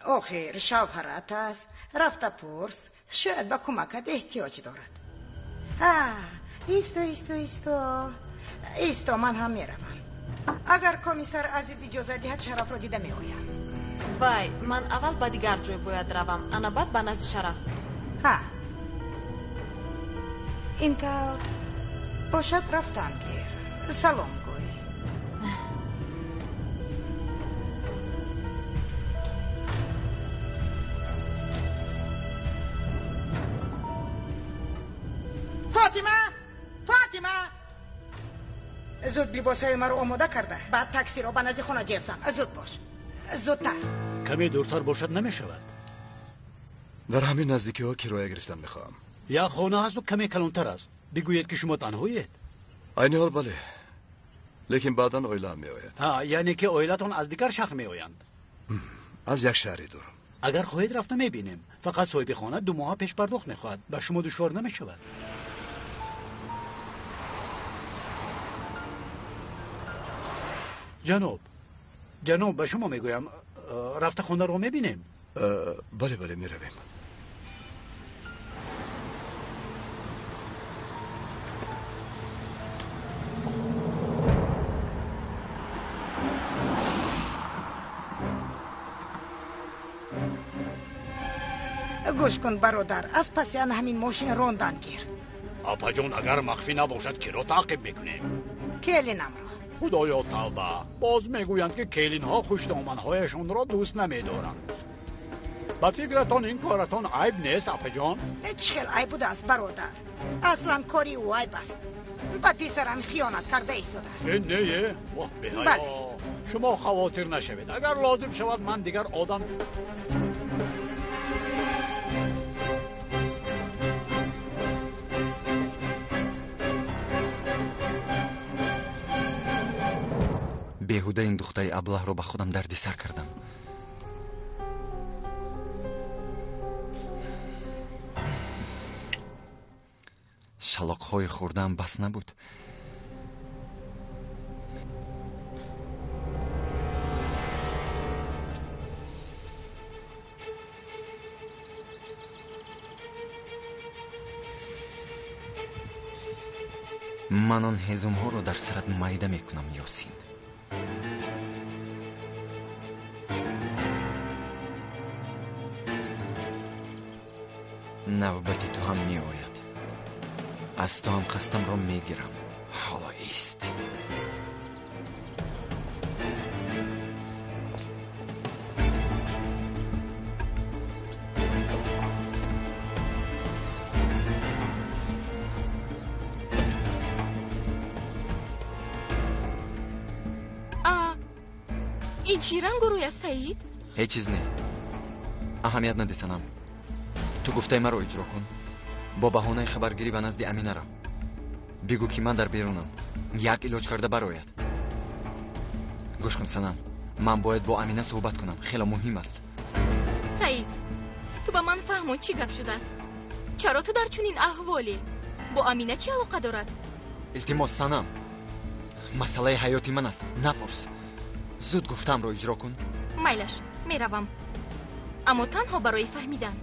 آخر شوهرت است، رفته پرس، شاید با کمکت احتیاج دارد. ایستا من هم میروم. اگر کمیسر عزیز اجازه دهد شرف را دیده میآیم. وای، من اول با دیگر جای باید روم، انا بعد به نزد شرف. اینطور باشد رفتم گیر. سلام گوی. فاطمه زود لباسای ما رو آماده کرده. بعد تاکسی رو به نزد خانه جرسم. زود باش، زودتر. کمی دورتر باشد نمی شود. در همین نزدیکی ها کرایه گرفتن میخواهم. یا خانه هست و کمی کلانتر است. بگویید که شما تنهایید. این حال بله، لیکن بعدا اویله هم میآید. یعنی که اویلتان از دیگر شهر میآیند. از یک شهری دور. اگر خواهید رفته میبینیم. فقط صاحب خانه 2 ماه پیش پرداخت میخواهد. به شما دشوار نمیشود. جناب به شما میگویم رفته خانه رو میبینیم. بله میرویم. گوش کن برادر، از پس همین ماشین راندن گیر. آپا جون اگر مخفی نباشد کی را تعقیب میکنیم؟ کلین امرا. خدایا توبه، باز میگویند که کلین ها خوشدامنهایشان را دوست نمیدارند. با فکرتان این کارتان عیب نیست آپا جان؟ هیچ خیل عیب بوده است برادر، اصلا کاری او عیب است. با پسرم خیانت کرده ایستاده است. نه واه بهایا، شما خواطر نشوید. اگر لازم شود من دیگر آدم بیهوده این دختری ابله رو به خودم دردسر کردم. شلاق‌های خوردم بس نبود. من آن هزم‌ها رو در سرت ممیده میکنم یاسین. نوبت تو هم می آید. از تو هم قصدم را میگیرم. حالا ایست. این چی رنگ روی است سعید؟ هیچ چیز نه. اهمیت نده سنم. تو گفته من رو اجرا کن. با بهانه خبرگیری به نزد امینه را بگو که من در بیرونم. یک علاج کرده براید. گوش کن سنم، من باید با امینه صحبت کنم. خیلی مهم است. سعید، تو با من فهمون چی گپ شده است؟ چرا تو در چنین احوالی؟ با امینه چی علاقه دارد؟ التماس سنم، مسئله حیاتی من است. نپرس. زود گفتم رو اجرا کن. میلش، میروم، اما تنها برای فهمیدن.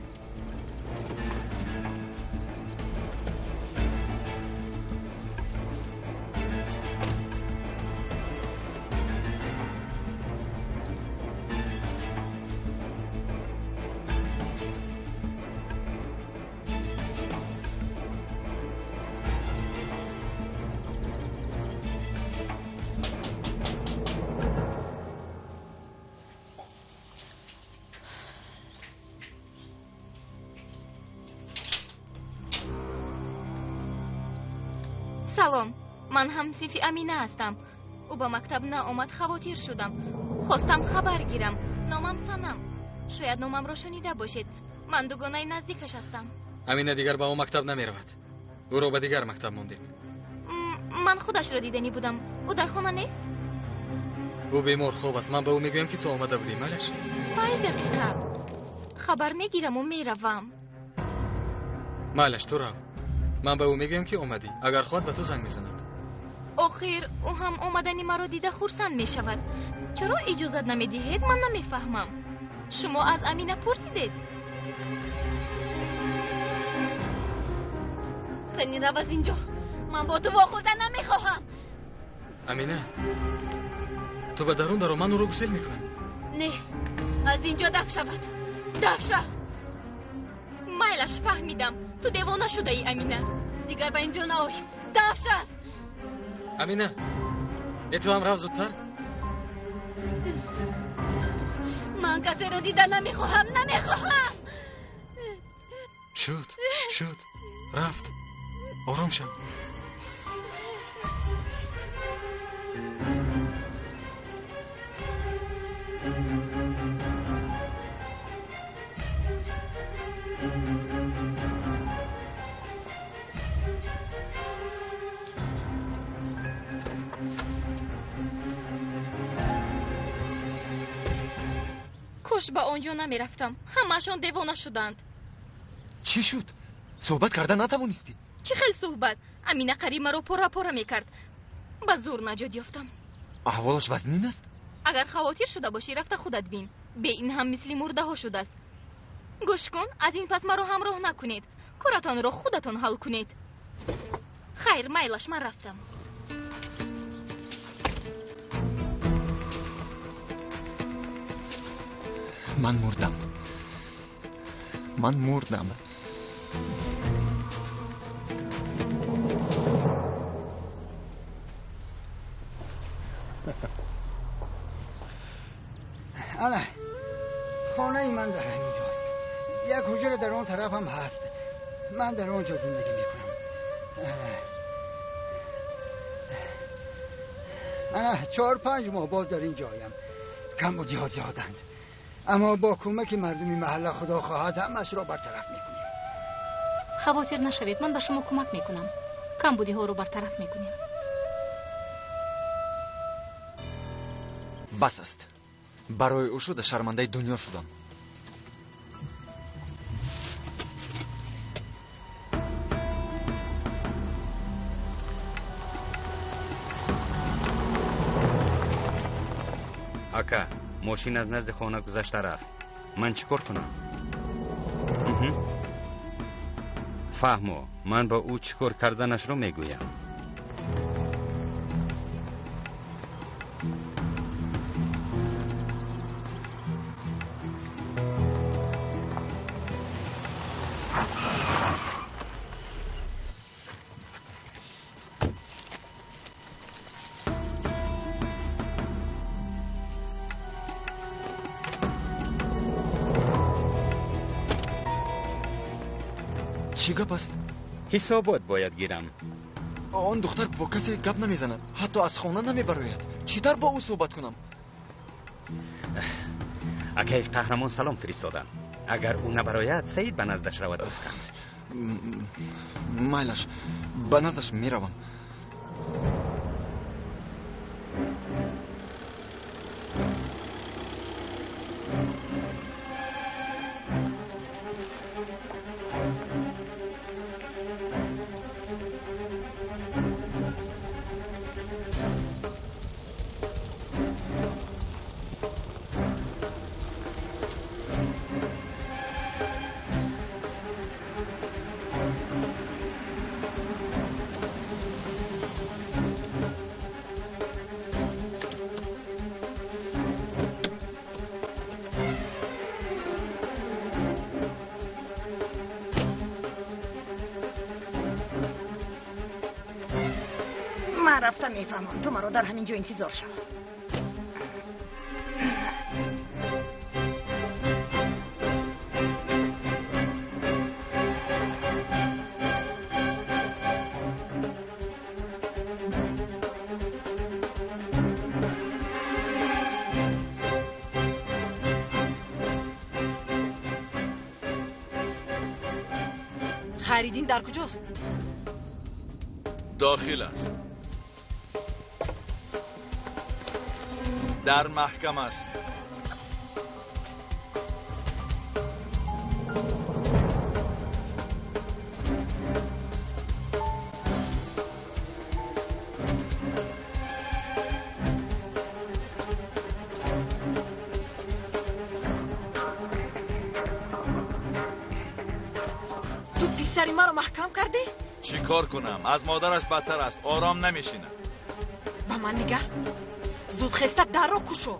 سلام، من هم صنف امینه هستم. او با مکتب نآمد، خواطر شدم. خواستم خبر گیرم. نامم سنم. شاید نامم را شنیده باشید. من دوگانه نزدیکش هستم. امینه دیگر با او مکتب نمی رود. او رو به دیگر مکتب ماندیم. من خودش را دیدنی بودم. او در خانه نیست؟ او بیمار خوب است. من به او میگویم که تو آمده بودی. مالش 5 دقیقه خبر میگیرم و میروم. مالش تو رو. من به او میگویم که اومدی. اگر خواهد به تو زنگ میزند. آخر او هم اومدنی مرا دیده خرسند میشود. چرا اجازت نمیدهید؟ من نمیفهمم. شما از امینه پرسیدید؟ کنی رو از اینجا. من با تو واخوردن نمیخواهم. امینه، تو به درون درو من او رو گسیل میکنم. نه، از اینجا دفع شود. دفع شود. میلش، فهمیدم تو دیوانه شده ای امینه. دیگر به اینجا نای. دفع شد. امینه، ای تو هم رفت زودتر. من کسی رو دیدن نمیخواهم. شد رفت. آرام شو. کاش با آنجا نمیرفتم. همشان دیوانه شدند. چی شد؟ صحبت کردن نتوانستی؟ چی خیلی صحبت؟ امینه قریمه رو پورا میکرد. با زور نجات یافتم. احوالش وزنین است؟ اگر خواطر شده باشی رفته خودت بین. به این هم مثل مرده ها شده است. گوش کن، از این پس مرا همراه نکنید. کارتان رو خودتان حل کنید. خیر میلش، من رفتم. من مردم. من مردم. انا خانه ای من در همینجاست. یک حجره در اون طرف هم هست. من در اونجا زندگی میکنم. انا 4-5 ماه باز در این جایم. کمبودی ها زیادند، اما با کمک مردمی محله خدا خواهد همش را برطرف میکنیم. خواطر نشوید، من به شما کمک میکنم. کمبودی ها رو برطرف میکنیم. بس است. برای او شده شرمنده دنیا شدم. اکا ماشین از نزد خانه گذشته رفت. من چیکار کنم؟ فهمو، من با او چیکار کردنش رو میگویم. چی گپ است؟ حسابات باید گیرم. آن دختر با کسی گپ نمیزند، حتی از خانه نمیبراید. چیتر با او صحبت کنم؟ اکای قهرمان سلام فرستادن. اگر او نبراید سعید به نزدش رود گفتم. مایلش به نزدش میروم. من رفتم میفهمم تو مرا در همین جا انتظار شو. خریدین در کجاست؟ داخل است. در محکمه است. تو پسری ما رو محکم کردی؟ چی کار کنم؟ از مادرش بدتر است. آرام نمیشینه. با من نگر. زود خسته در رو کشو.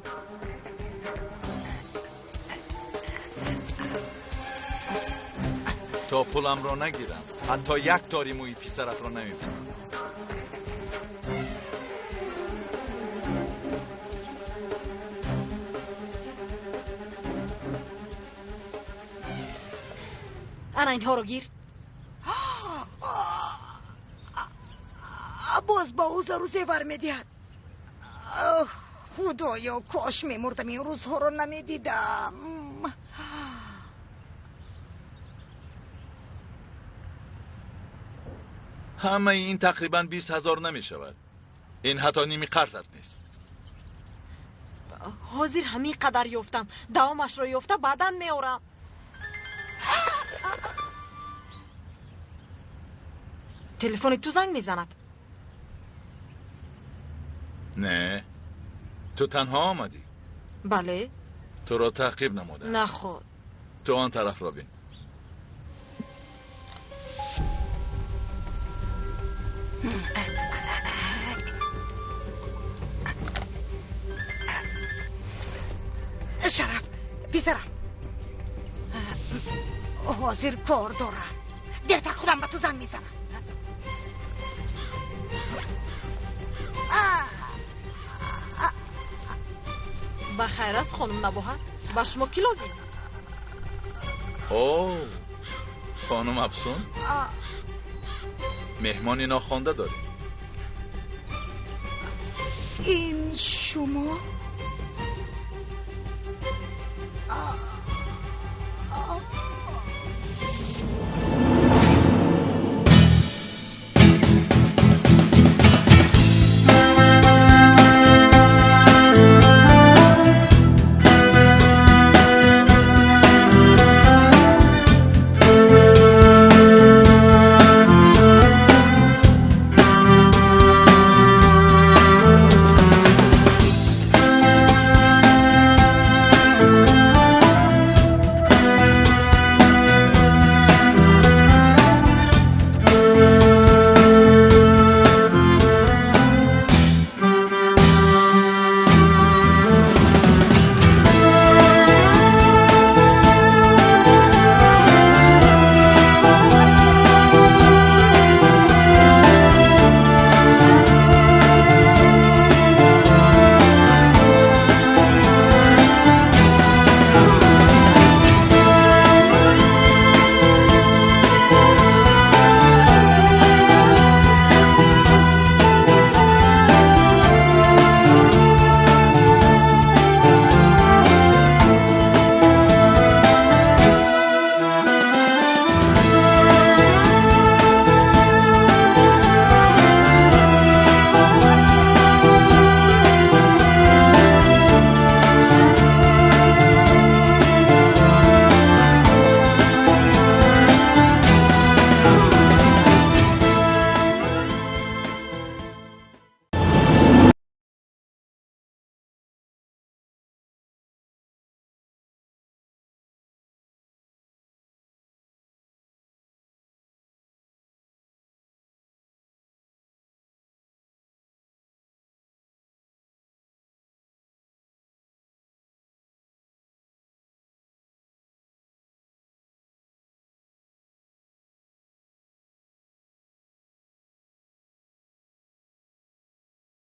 تا پولم را نگیرم حتی یک تاری موی پسرت را نمیبینم. انا اینها رو گیر. باز با او زرو زیور میدید. خدایا کاش میمردم این روزها رو نمیدیدم. همه این تقریبا 20,000 نمیشود. این حتی نیمی قرضت نیست. حاضر همین قدر یافتم. دوامش رو یافته بعداً میارم. تلفن تو زنگ میزند. نه تو تنها آمدی؟ بله. تو را تعقیب نموده؟ نه خود. تو آن طرف را بین. شرف پسرم حاضر کار دارم. دیرتر خودم به تو زنگ میزنم. بخیر است خانم نباهر. با شما کی لازم؟ اوه خانم افسون، مهمانی ناخوانده داری. این شما؟